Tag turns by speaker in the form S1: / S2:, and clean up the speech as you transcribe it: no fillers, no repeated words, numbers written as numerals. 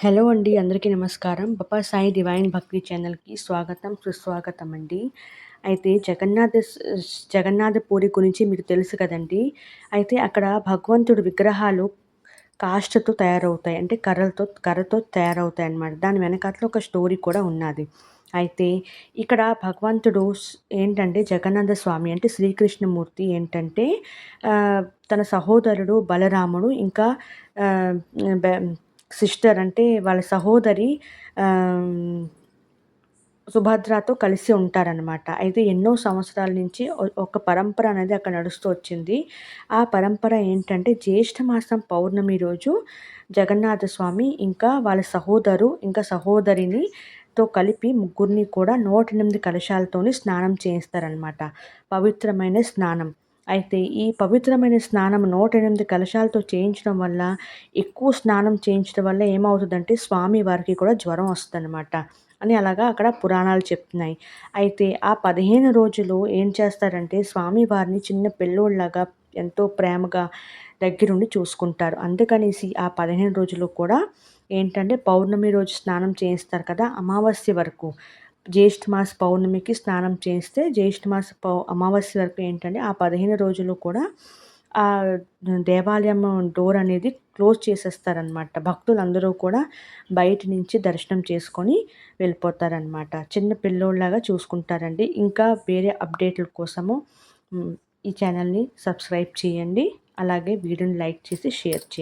S1: Hello అండి. అందరికీ నమస్కారం. బప్పా సాయి డివైన్ భక్తి ఛానల్‌కి స్వాగతం, సుస్వాగతం అండి. అయితే జగన్నాథ పూరి గురించి మీకు తెలుసు కదండీ! అయితే అక్కడ భగవంతుడి విగ్రహాలు కాష్ఠతో తయారవుతాయి. అంటే కర్రతో తయారవుతాయన్నమాట. దాని వెనకాతల ఒక స్టోరీ కూడా ఉన్నాది. అయితే ఇక్కడ భగవంతుడు ఏంటంటే జగన్నాథ స్వామి అంటే శ్రీకృష్ణమూర్తి ఏంటంటే తన సహోదరుడు బలరాముడు ఇంకా ఆహ్, బె సిస్టర్ అంటే వాళ్ళ సహోదరి ఆహ్, సుభద్రతో కలిసి ఉంటారనమాట. అయితే ఎన్నో సంవత్సరాల నుంచి ఒక పరంపర అనేది అక్కడ నడుస్తూ వచ్చింది. ఆ పరంపర ఏంటంటే జ్యేష్ఠ మాసం పౌర్ణమి రోజు జగన్నాథ స్వామి ఇంకా వాళ్ళ ఇంకా సహోదరినితో కలిపి ముగ్గురిని కూడా 108 కలశాలతోని స్నానం చేయిస్తారనమాట. పవిత్రమైన స్నానం. అయితే ఈ పవిత్రమైన స్నానం 108 కలశాలతో చేయించడం వల్ల, ఎక్కువ స్నానం చేయించడం వల్ల ఏమవుతదంటే స్వామి వారికి కూడా జ్వరం వస్తదనమాట అని అలాగా అక్కడ పురాణాలు చెప్తున్నాయి. అయితే ఆ 15 రోజులు ఏం చేస్తారంటే స్వామి వారిని చిన్న పిల్లోడిలాగా ఎంతో ప్రేమగా దగ్గరుండి చూసుకుంటారు. అందుకనేసి ఆ 15 రోజులు కూడా ఏంటంటే పౌర్ణమి రోజు స్నానం చేయిస్తారు కదా! అమావాస్య వరకు జ్యేష్ఠ మాస పౌర్ణమికి స్నానం చేస్తే జ్యేష్ఠ మాస అమావాస్య వరకు ఏంటంటే ఆ 15 రోజులు కూడా ఆ దేవాలయం డోర్ అనేది క్లోజ్ చేసేస్తారనమాట. భక్తులందరూ కూడా బయట నుంచి దర్శనం చేసుకొని వెళ్ళిపోతారనమాట. చిన్న పిల్లోడిలాగా చూసుకుంటారండి. ఇంకా వేరే అప్డేట్‌ల కోసము ఈ ఛానల్‌ని సబ్స్క్రైబ్ చేయండి. అలాగే వీడియోని లైక్ చేసి షేర్ చేయండి.